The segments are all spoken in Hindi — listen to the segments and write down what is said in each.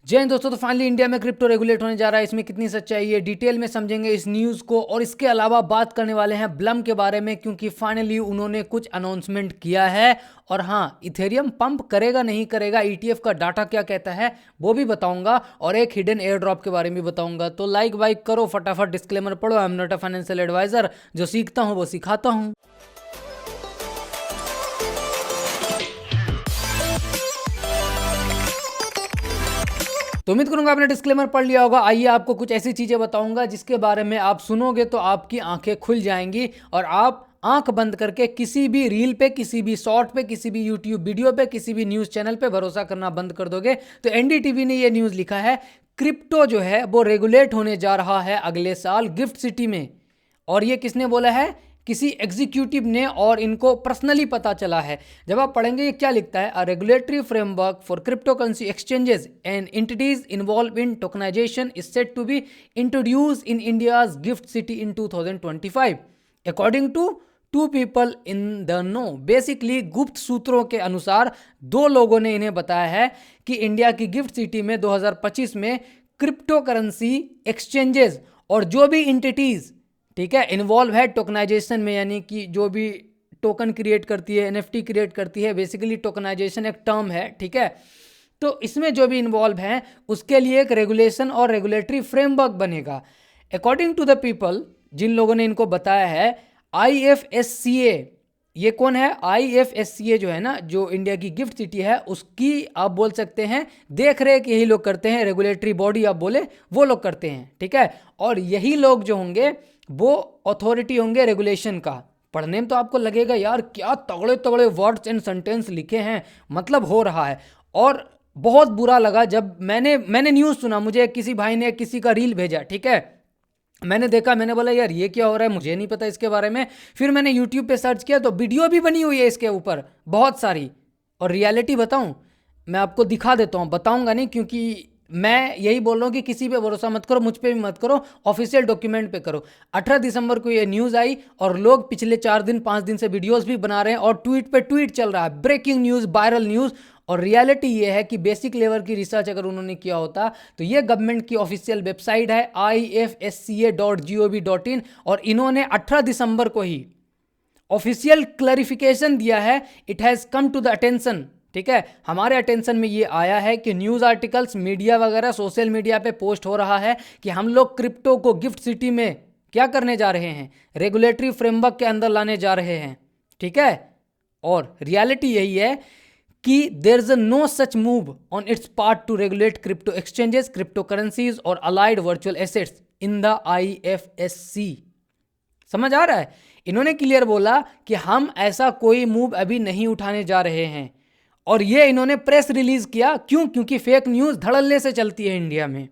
जय हिंद दोस्तों। तो फाइनली इंडिया में क्रिप्टो रेगुलेट होने जा रहा है। इसमें कितनी सच्चाई है, डिटेल में समझेंगे इस न्यूज़ को। और इसके अलावा बात करने वाले हैं ब्लम के बारे में, क्योंकि फाइनली उन्होंने कुछ अनाउंसमेंट किया है। और हाँ, इथेरियम पंप करेगा नहीं करेगा, ईटीएफ का डाटा क्या कहता है वो भी बताऊंगा, और एक हिडन एयर ड्रॉप के बारे में भी बताऊंगा। तो लाइक वाइक करो, फटाफट डिस्क्लेमर पढ़ो। I am not a financial adviser, जो सीखता हूँ वो सिखाता हूँ। तो उम्मीद करूंगा आपने डिस्क्लेमर पढ़ लिया होगा। आइए आपको कुछ ऐसी चीजें बताऊंगा जिसके बारे में आप सुनोगे तो आपकी आंखें खुल जाएंगी और आप आंख बंद करके किसी भी रील पे, किसी भी शॉर्ट पे, किसी भी यूट्यूब वीडियो पे, किसी भी न्यूज़ चैनल पे भरोसा करना बंद कर दोगे। तो एनडीटीवी ने ये न्यूज़ लिखा है, क्रिप्टो जो है वो रेगुलेट होने जा रहा है अगले साल गिफ्ट सिटी में। और ये किसने बोला है? किसी एग्जीक्यूटिव ने, और इनको पर्सनली पता चला है। जब आप पढ़ेंगे ये क्या लिखता है, a regulatory framework for cryptocurrency exchanges and entities involve in tokenisation is set to be introduce in India's GIFT City in 2025 according to two people in the know. Basically गुप्त सूत्रों के अनुसार दो लोगों ने इन्हें बताया है कि इंडिया की गिफ्ट सिटी में 2025 में क्रिप्टो करेंसी एक्सचेंजेस और जो भी इंटिटीज, ठीक है, इन्वॉल्व है टोकनाइजेशन में, यानी कि जो भी टोकन क्रिएट करती है, एनएफटी क्रिएट करती है। बेसिकली टोकनाइजेशन एक टर्म है, ठीक है। तो इसमें जो भी इन्वॉल्व हैं उसके लिए एक रेगुलेशन और रेगुलेटरी फ्रेमवर्क बनेगा। अकॉर्डिंग टू द पीपल, जिन लोगों ने इनको बताया है, IFSCA, ये कौन है? IFSCA जो है ना, जो इंडिया की गिफ्ट सिटी है, उसकी आप बोल सकते हैं देख रेख यही लोग करते हैं। रेगुलेटरी बॉडी आप बोले वो लोग करते हैं, ठीक है। और यही लोग जो होंगे वो अथॉरिटी होंगे रेगुलेशन का। पढ़ने में तो आपको लगेगा यार क्या तगड़े तगड़े वर्ड्स एंड सेंटेंस लिखे हैं, मतलब हो रहा है। और बहुत बुरा लगा जब मैंने न्यूज़ सुना। मुझे किसी भाई ने किसी का रील भेजा, ठीक है, मैंने देखा, मैंने बोला यार ये क्या हो रहा है, मुझे नहीं पता इसके बारे में। फिर मैंने यूट्यूब पे सर्च किया तो वीडियो भी बनी हुई है इसके ऊपर बहुत सारी। और रियलिटी बताऊं, मैं आपको दिखा देता हूं, बताऊंगा नहीं, क्योंकि मैं यही बोल रहा हूँ कि किसी पे भरोसा मत करो, मुझ पे भी मत करो, ऑफिशियल डॉक्यूमेंट पे करो। 18 दिसंबर को ये न्यूज़ आई और लोग पिछले 4 दिन 5 दिन से वीडियोस भी बना रहे हैं और ट्वीट पे ट्वीट चल रहा है, ब्रेकिंग न्यूज़, वायरल न्यूज़। और रियलिटी ये है कि बेसिक लेवल की रिसर्च अगर उन्होंने किया होता तो ये गवर्नमेंट की ऑफिशियल वेबसाइट है ifsca.gov.in, और इन्होंने 18 दिसंबर को ही ऑफिशियल क्लैरिफिकेशन दिया है। It has come to the attention, ठीक है, हमारे अटेंशन में ये आया है कि न्यूज़ आर्टिकल्स, मीडिया वगैरह, सोशल मीडिया पे पोस्ट हो रहा है कि हम लोग क्रिप्टो को गिफ्ट सिटी में क्या करने जा रहे हैं, रेगुलेटरी फ्रेमवर्क के अंदर लाने जा रहे हैं, ठीक है। और रियलिटी यही है कि there is no such move on its part to regulate crypto exchanges, crypto currencies और allied virtual assets in the IFSC। समझ आ रहा है? इन्होंने क्लियर बोला कि हम ऐसा कोई मूव अभी नहीं उठाने जा रहे हैं। और ये इन्होंने प्रेस रिलीज किया, क्यों? क्योंकि फेक न्यूज़ धड़ल्ले से चलती है इंडिया में।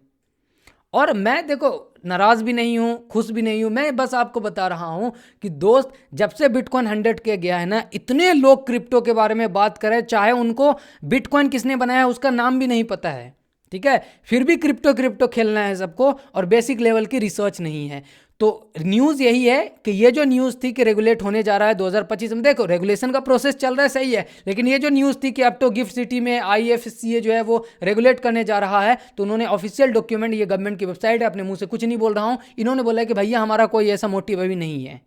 और मैं देखो नाराज भी नहीं हूं, खुश भी नहीं हूं, मैं बस आपको बता रहा हूं कि दोस्त, जब से बिटकॉइन 100 के गया है ना, इतने लोग क्रिप्टो के बारे में बात करें, चाहे उनको बिटकॉइन किसने बनाया है उसका नाम भी नहीं पता है, ठीक है, फिर भी क्रिप्टो क्रिप्टो खेलना है सबको, और बेसिक लेवल की रिसर्च नहीं है। तो न्यूज़ यही है कि ये जो न्यूज़ थी कि रेगुलेट होने जा रहा है 2025 में, देखो रेगुलेशन का प्रोसेस चल रहा है, सही है, लेकिन ये जो न्यूज़ थी कि अब तो गिफ्ट सिटी में IFSCA जो है वो रेगुलेट करने जा रहा है, तो उन्होंने ऑफिशियल डॉक्यूमेंट, ये गवर्नमेंट की वेबसाइट है, अपने मुंह से कुछ नहीं बोल रहा हूँ, इन्होंने बोला कि भैया हमारा कोई ऐसा मोटिव अभी नहीं है।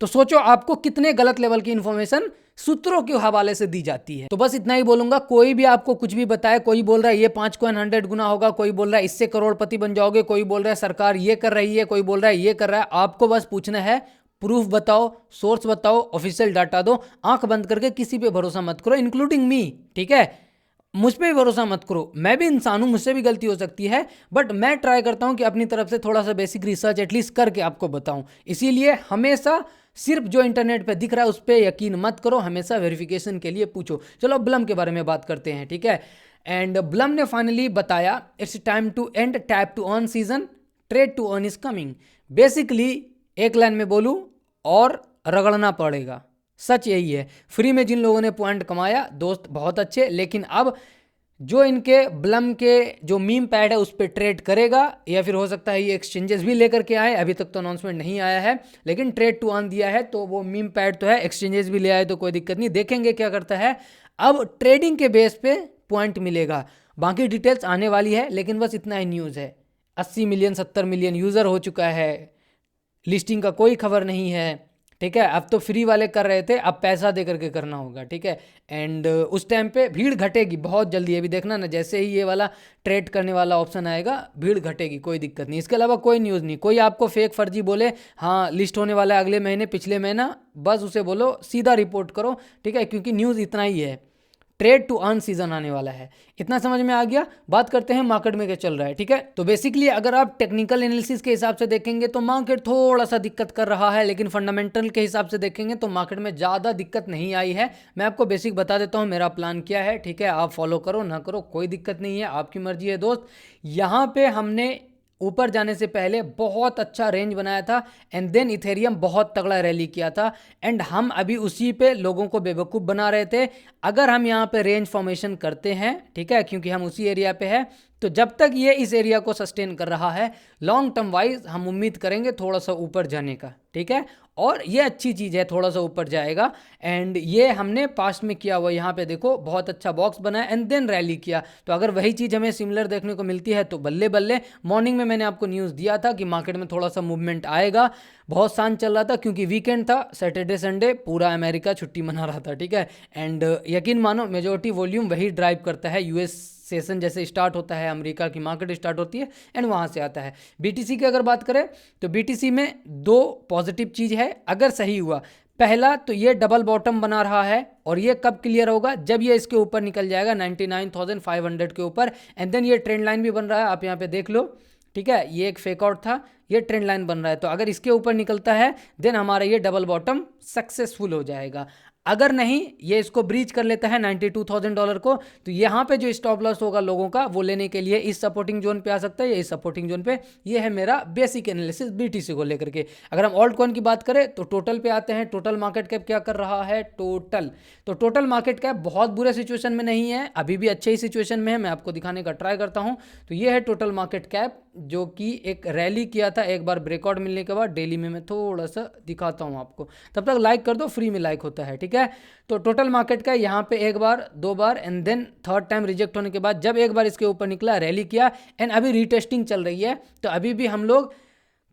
तो सोचो आपको कितने गलत लेवल की इंफॉर्मेशन सूत्रों के हवाले से दी जाती है। तो बस इतना ही बोलूंगा, कोई भी आपको कुछ भी बताए, कोई बोल रहा है ये 5 कॉइन 100 गुना होगा, कोई बोल रहा है इससे करोड़पति बन जाओगे, कोई बोल रहा है सरकार ये कर रही है, कोई बोल रहा है ये कर रहा है, आपको बस पूछना है प्रूफ बताओ, सोर्स बताओ, ऑफिशियल डाटा दो। आंख बंद करके किसी पे भरोसा मत करो, इंक्लूडिंग मी, ठीक है, मुझ पर भी भरोसा मत करो। मैं भी इंसान हूं, मुझसे भी गलती हो सकती है, बट मैं ट्राई करता हूं कि अपनी तरफ से थोड़ा सा बेसिक रिसर्च एटलीस्ट करके आपको बताऊं। इसीलिए हमेशा सिर्फ जो इंटरनेट पे दिख रहा है उस पर यकीन मत करो, हमेशा वेरिफिकेशन के लिए पूछो। चलो ब्लम के बारे में बात करते हैं, ठीक है। एंड ब्लम ने फाइनली बताया, it's time to end tap to earn season, trade to earn is coming. Basically एक लाइन में बोलूं, और रगड़ना पड़ेगा, सच यही है। फ्री में जिन लोगों ने पॉइंट कमाया दोस्त बहुत अच्छे, लेकिन अब जो इनके ब्लम के जो मीम पैड है उस पर ट्रेड करेगा, या फिर हो सकता है ये एक्सचेंजेस भी लेकर के आए, अभी तक तो अनाउंसमेंट नहीं आया है, लेकिन ट्रेड टू अर्न दिया है, तो वो मीम पैड तो है, एक्सचेंजेस भी ले आए तो कोई दिक्कत नहीं, देखेंगे क्या करता है। अब ट्रेडिंग के बेस पे पॉइंट मिलेगा, बाकी डिटेल्स आने वाली है, लेकिन बस इतना ही न्यूज़ है। 80 मिलियन 70 मिलियन यूज़र हो चुका है, लिस्टिंग का कोई खबर नहीं है, ठीक है। अब तो फ्री वाले कर रहे थे, अब पैसा दे करके करना होगा, ठीक है। एंड उस टाइम पे भीड़ घटेगी बहुत जल्दी, अभी देखना ना, जैसे ही ये वाला ट्रेड करने वाला ऑप्शन आएगा भीड़ घटेगी, कोई दिक्कत नहीं। इसके अलावा कोई न्यूज़ नहीं, कोई आपको फेक फर्जी बोले हाँ लिस्ट होने वाला है अगले महीने पिछले महीना, बस उसे बोलो सीधा रिपोर्ट करो, ठीक है, क्योंकि न्यूज़ इतना ही है, ट्रेड टू अर्न सीजन आने वाला है। इतना समझ में आ गया। बात करते हैं मार्केट में क्या चल रहा है, ठीक है। तो बेसिकली अगर आप टेक्निकल एनालिसिस के हिसाब से देखेंगे तो मार्केट थोड़ा सा दिक्कत कर रहा है, लेकिन फंडामेंटल के हिसाब से देखेंगे तो मार्केट में ज़्यादा दिक्कत नहीं आई है। मैं आपको बेसिक बता देता हूँ मेरा प्लान क्या है, ठीक है। आप फॉलो करो ना करो कोई दिक्कत नहीं है, आपकी मर्जी है दोस्त। यहाँ पे हमने ऊपर जाने से पहले बहुत अच्छा रेंज बनाया था एंड देन इथेरियम बहुत तगड़ा रैली किया था एंड हम अभी उसी पे लोगों को बेवकूफ़ बना रहे थे। अगर हम यहाँ पे रेंज फॉर्मेशन करते हैं, ठीक है, क्योंकि हम उसी एरिया पे है, तो जब तक ये इस एरिया को सस्टेन कर रहा है लॉन्ग टर्म वाइज हम उम्मीद करेंगे थोड़ा सा ऊपर जाने का, ठीक है। और ये अच्छी चीज़ है, थोड़ा सा ऊपर जाएगा एंड ये हमने पास्ट में किया हुआ, यहाँ पे देखो बहुत अच्छा बॉक्स बना एंड देन रैली किया। तो अगर वही चीज़ हमें सिमिलर देखने को मिलती है तो बल्ले बल्ले। मॉर्निंग में मैंने आपको न्यूज़ दिया था कि मार्केट में थोड़ा सा मूवमेंट आएगा, बहुत शांत चल रहा था क्योंकि वीकेंड था, सैटरडे संडे पूरा अमेरिका छुट्टी मना रहा था, ठीक है। एंड यकीन मानो मेजोरिटी वॉल्यूम वही ड्राइव करता है, यूएस सेशन जैसे स्टार्ट होता है, अमेरिका की मार्केट स्टार्ट होती है एंड वहाँ से आता है। बीटीसी की अगर बात करें तो बीटीसी में दो पॉजिटिव चीज़ है अगर सही हुआ। पहला तो ये डबल बॉटम बना रहा है और ये कब क्लियर होगा, जब ये इसके ऊपर निकल जाएगा 99,500 के ऊपर एंड देन ये ट्रेंड लाइन भी बन रहा है, आप यहाँ पे देख लो, ठीक है। ये एक फेक आउट था, ये ट्रेंड लाइन बन रहा है, तो अगर इसके ऊपर निकलता है देन हमारा ये डबल बॉटम सक्सेसफुल हो जाएगा। अगर नहीं ये इसको ब्रीच कर लेता है $92,000 को, तो यहाँ पे जो स्टॉप लॉस होगा लोगों का वो लेने के लिए इस सपोर्टिंग जोन पे आ सकता है या इस सपोर्टिंग जोन पे। ये है मेरा बेसिक एनालिसिस बीटीसी को लेकर के। अगर हम ऑल्ट कॉइन की बात करें तो टोटल पे आते हैं। टोटल मार्केट कैप क्या कर रहा है, टोटल मार्केट कैप बहुत बुरे सिचुएशन में नहीं है, अभी भी अच्छे ही सिचुएशन में है, मैं आपको दिखाने का ट्राई करता हूँ। तो ये है टोटल मार्केट कैप जो कि एक रैली किया था एक बार ब्रेकआउट मिलने के बाद। डेली में मैं थोड़ा सा दिखाता हूँ आपको, तब तक लाइक कर दो, फ्री में लाइक होता है, ठीक है। तो टोटल मार्केट का यहाँ पे एक बार दो बार and then third time reject होने के बाद जब एक बार इसके ऊपर निकला रैली किया एंड अभी रीटेस्टिंग चल रही है। तो अभी भी हम लोग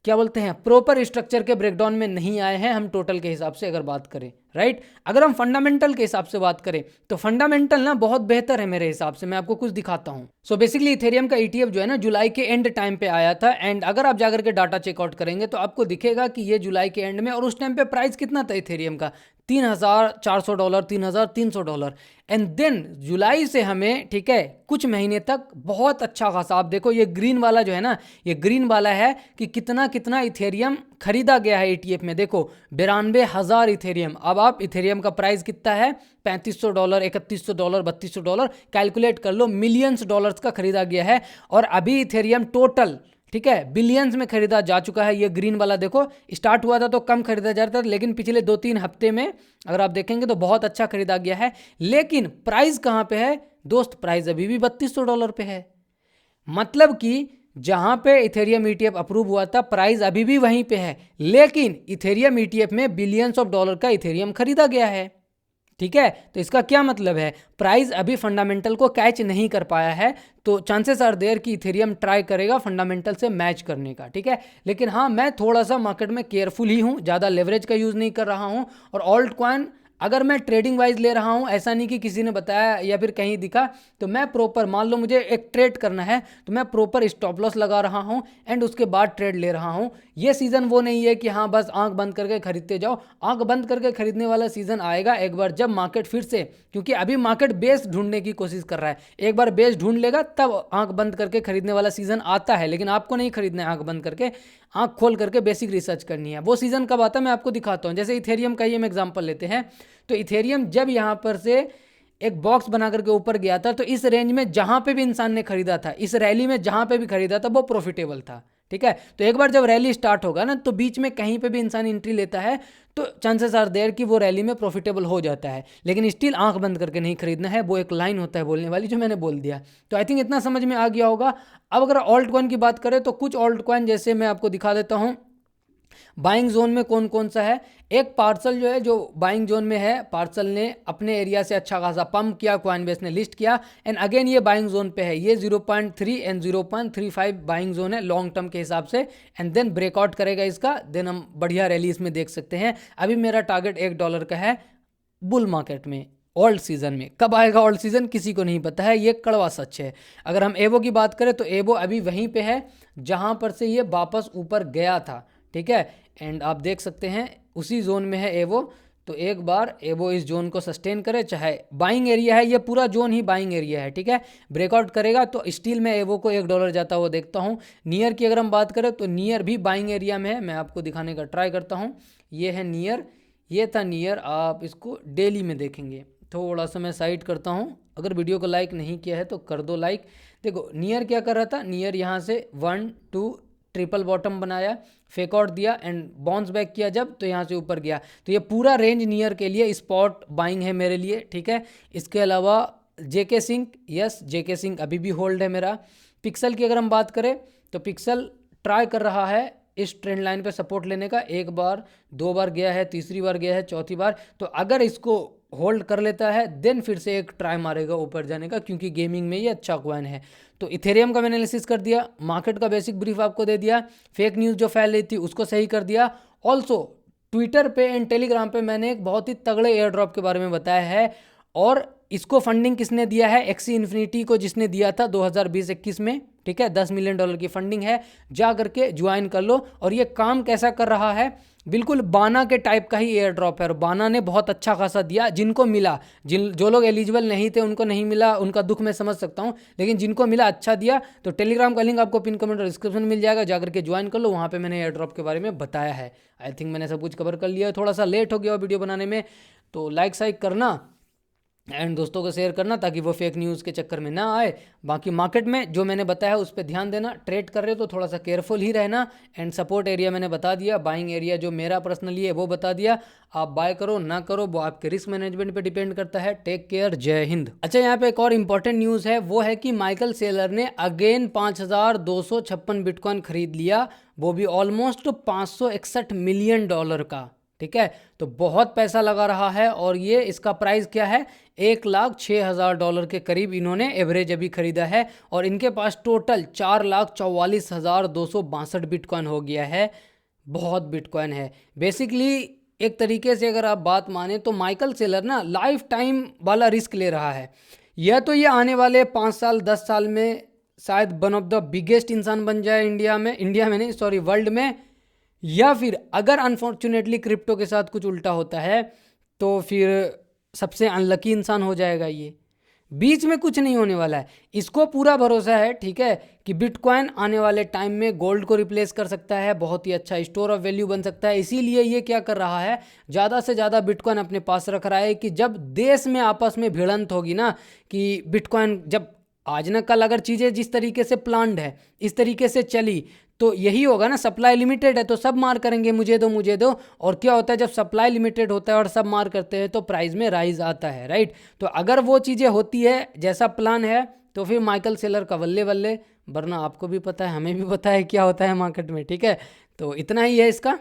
क्या बोलते हैं प्रॉपर स्ट्रक्चर के ब्रेकडाउन में नहीं आए हैं हम टोटल के हिसाब से अगर बात करें, राइट। अगर हम फंडामेंटल के हिसाब से बात करें तो फंडामेंटल ना बहुत बेहतर है मेरे हिसाब से, मैं आपको कुछ दिखाता हूं। सो बेसिकली इथेरियम का ETF जो है ना जुलाई के एंड टाइम पे आया था एंड अगर आप जाकर के डाटा चेकआउट करेंगे तो आपको दिखेगा कि ये जुलाई के एंड में, और उस टाइम पे प्राइस कितना था इथेरियम का, $3,400 $3,300 एंड देन जुलाई से हमें, ठीक है, कुछ महीने तक बहुत अच्छा खासा, आप देखो ये ग्रीन वाला जो है ना, ये ग्रीन वाला है कि कितना कितना इथेरियम खरीदा गया है ETF में। देखो 92,000 इथेरियम। अब आप इथेरियम का प्राइस कितना है, $3,500 $3,100 $3,200 कैलकुलेट कर लो, मिलियंस डॉलर्स का खरीदा गया है। और अभी इथेरियम टोटल, ठीक है, बिलियंस में खरीदा जा चुका है। ये ग्रीन वाला देखो स्टार्ट हुआ था तो कम खरीदा जा रहा था, लेकिन पिछले 2-3 हफ्ते में अगर आप देखेंगे तो बहुत अच्छा खरीदा गया है। लेकिन प्राइस कहाँ पे है दोस्त, प्राइस अभी भी $3,200 पे है। मतलब कि जहां पे इथेरियम ETF अप्रूव हुआ था प्राइस अभी भी वहीं पे है, लेकिन इथेरियम ETF में बिलियंस ऑफ डॉलर का इथेरियम खरीदा गया है, ठीक है। तो इसका क्या मतलब है, प्राइस अभी फंडामेंटल को कैच नहीं कर पाया है, तो चांसेस आर देयर कि इथेरियम ट्राई करेगा फंडामेंटल से मैच करने का, ठीक है। लेकिन हाँ मैं थोड़ा सा मार्केट में केयरफुल ही हूँ, ज़्यादा लेवरेज का यूज़ नहीं कर रहा हूँ। और ऑल्ट कॉइन अगर मैं ट्रेडिंग वाइज ले रहा हूँ, ऐसा नहीं कि किसी ने बताया या फिर कहीं दिखा, तो मैं प्रॉपर, मान लो मुझे एक ट्रेड करना है तो मैं प्रॉपर स्टॉप लॉस लगा रहा हूँ एंड उसके बाद ट्रेड ले रहा हूँ। ये सीज़न वो नहीं है कि हाँ बस आंख बंद करके खरीदते जाओ, आंख बंद करके खरीदने वाला सीज़न आएगा एक बार जब मार्केट फिर से, क्योंकि अभी मार्केट बेस ढूंढने की कोशिश कर रहा है, एक बार बेस ढूंढ लेगा तब आंख बंद करके खरीदने वाला सीज़न आता है। लेकिन आपको नहीं खरीदना है आंख बंद करके, आंख खोल करके बेसिक रिसर्च करनी है। वो सीज़न कब आता है मैं आपको दिखाता हूँ। जैसे इथेरियम का ही हम एग्जांपल लेते हैं, तो इथेरियम जब यहाँ पर से एक बॉक्स बना करके ऊपर गया था तो इस रेंज में जहाँ पे भी इंसान ने खरीदा था, इस रैली में जहाँ पे भी खरीदा था वो प्रॉफिटेबल था, ठीक है। तो एक बार जब रैली स्टार्ट होगा ना तो बीच में कहीं पे भी इंसान एंट्री लेता है तो चांसेस आर देयर कि वो रैली में प्रॉफिटेबल हो जाता है, लेकिन स्टिल आंख बंद करके नहीं खरीदना है। वो एक लाइन होता है बोलने वाली जो मैंने बोल दिया। तो आई थिंक इतना समझ में आ गया होगा। अब अगर ऑल्ट कॉइन की बात करें तो कुछ ऑल्ट कॉइन जैसे मैं आपको दिखा देता हूँ, बाइंग जोन में कौन कौन सा है, एक पार्सल जो है जो बाइंग जोन में है, पार्सल ने अपने एरिया से अच्छा खासा पंप किया, कॉइनबेस ने लिस्ट किया एंड अगेन ये बाइंग जोन पे है, ये 0.3 एंड 0.35 बाइंग जोन है लॉन्ग टर्म के हिसाब से एंड देन ब्रेकआउट करेगा इसका, देन हम बढ़िया रैली इसमें देख सकते हैं। अभी मेरा टारगेट $1 का है बुल मार्केट में, ओल्ड सीजन में। कब आएगा ओल्ड सीजन किसी को नहीं पता है, ये कड़वा सच है। अगर हम एवो की बात करें तो एवो अभी वहीं पे है जहां पर से ये वापस ऊपर गया था, ठीक है, एंड आप देख सकते हैं उसी जोन में है एवो। तो एक बार एवो इस जोन को सस्टेन करे, चाहे बाइंग एरिया है, ये पूरा जोन ही बाइंग एरिया है, ठीक है, ब्रेकआउट करेगा तो स्टील में एवो को $1 जाता हुआ देखता हूँ। नियर की अगर हम बात करें तो नियर भी बाइंग एरिया में है, मैं आपको दिखाने का ट्राई करता हूँ। ये है नियर, ये था नियर, आप इसको डेली में देखेंगे। थोड़ा सा मैं साइड करता हूँ, अगर वीडियो को लाइक नहीं किया है तो कर दो लाइक। देखो नियर क्या कर रहा था, नियर यहाँ से 1 2 ट्रिपल बॉटम बनाया, फेक आउट दिया एंड बाउंस बैक किया जब, तो यहाँ से ऊपर गया। तो ये पूरा रेंज नियर के लिए स्पॉट बाइंग है मेरे लिए, ठीक है। इसके अलावा जेके सिंक, यस जेके सिंक अभी भी होल्ड है मेरा। पिक्सल की अगर हम बात करें तो पिक्सल ट्राई कर रहा है इस ट्रेंड लाइन पे सपोर्ट लेने का, एक बार 2 बार गया है, तीसरी बार गया है, चौथी बार। तो अगर इसको होल्ड कर लेता है देन फिर से एक ट्राई मारेगा ऊपर जाने का, क्योंकि गेमिंग में ये अच्छा कॉइन है। तो इथेरियम का मैंने एनालिसिस कर दिया, मार्केट का बेसिक ब्रीफ आपको दे दिया, फेक न्यूज़ जो फैल रही थी उसको सही कर दिया। ऑल्सो ट्विटर पे एंड टेलीग्राम पे मैंने एक बहुत ही तगड़े एयर ड्रॉप के बारे में बताया है, और इसको फंडिंग किसने दिया है, एक्सी इन्फिनिटी को, जिसने दिया था 2020-21 में, ठीक है, $10 मिलियन की फंडिंग है, जा करके ज्वाइन कर लो। और ये काम कैसा कर रहा है, बिल्कुल बाना के टाइप का ही एयर ड्रॉप है, और बाना ने बहुत अच्छा खासा दिया, जिनको मिला, जो लोग एलिजिबल नहीं थे उनको नहीं मिला, उनका दुख मैं समझ सकता हूँ, लेकिन जिनको मिला अच्छा दिया। तो टेलीग्राम का लिंक आपको पिन कमेंट और डिस्क्रिप्शन में मिल जाएगा, जाकर के ज्वाइन कर लो, वहाँ पे मैंने एयर ड्रॉप के बारे में बताया है। आई थिंक मैंने सब कुछ कवर कर लिया है, थोड़ा सा लेट हो गया वीडियो बनाने में, तो लाइक साइक करना एंड दोस्तों को शेयर करना ताकि वो फेक न्यूज़ के चक्कर में ना आए। बाकी मार्केट में जो मैंने बताया उस पर ध्यान देना, ट्रेड कर रहे हो तो थोड़ा सा केयरफुल ही रहना। एंड सपोर्ट एरिया मैंने बता दिया, बाइंग एरिया जो मेरा पर्सनली है वो बता दिया। आप बाय करो ना करो वो आपके रिस्क मैनेजमेंट पे डिपेंड करता है। टेक केयर, जय हिंद। अच्छा, यहाँ पे एक और इंपॉर्टेंट न्यूज़ है, वो है कि माइकल सेलर ने अगेन 5256 बिटकॉइन खरीद लिया, वो भी ऑलमोस्ट $561 मिलियन का, ठीक है। तो बहुत पैसा लगा रहा है, और ये इसका प्राइस क्या है, $1,06,000 के करीब इन्होंने एवरेज अभी खरीदा है, और इनके पास टोटल 4,44,262 बिटकॉइन हो गया है। बहुत बिटकॉइन है बेसिकली। एक तरीके से अगर आप बात माने तो माइकल सेलर ना लाइफ टाइम वाला रिस्क ले रहा है। यह तो ये आने वाले 5 साल 10 साल में शायद वन ऑफ द बिगेस्ट इंसान बन जाए इंडिया में नहीं सॉरी वर्ल्ड में, या फिर अगर अनफॉर्चुनेटली क्रिप्टो के साथ कुछ उल्टा होता है तो फिर सबसे अनलकी इंसान हो जाएगा। ये बीच में कुछ नहीं होने वाला है, इसको पूरा भरोसा है, ठीक है, कि बिटकॉइन आने वाले टाइम में गोल्ड को रिप्लेस कर सकता है, बहुत ही अच्छा स्टोर ऑफ वैल्यू बन सकता है। इसीलिए ये क्या कर रहा है, ज़्यादा से ज़्यादा बिटकॉइन अपने पास रख रहा है कि जब देश में आपस में भिड़ंत होगी ना, कि बिटकॉइन जब आज न कल अगर चीज़ें जिस तरीके से प्लान्ड है इस तरीके से चली तो यही होगा ना, सप्लाई लिमिटेड है तो सब मार करेंगे, मुझे दो। और क्या होता है, जब सप्लाई लिमिटेड होता है और सब मार करते हैं तो प्राइस में राइज आता है, राइट। तो अगर वो चीज़ें होती है जैसा प्लान है तो फिर माइकल सेलर का बल्ले बल्ले, वरना आपको भी पता है हमें भी पता है क्या होता है मार्केट में, ठीक है। तो इतना ही है इसका।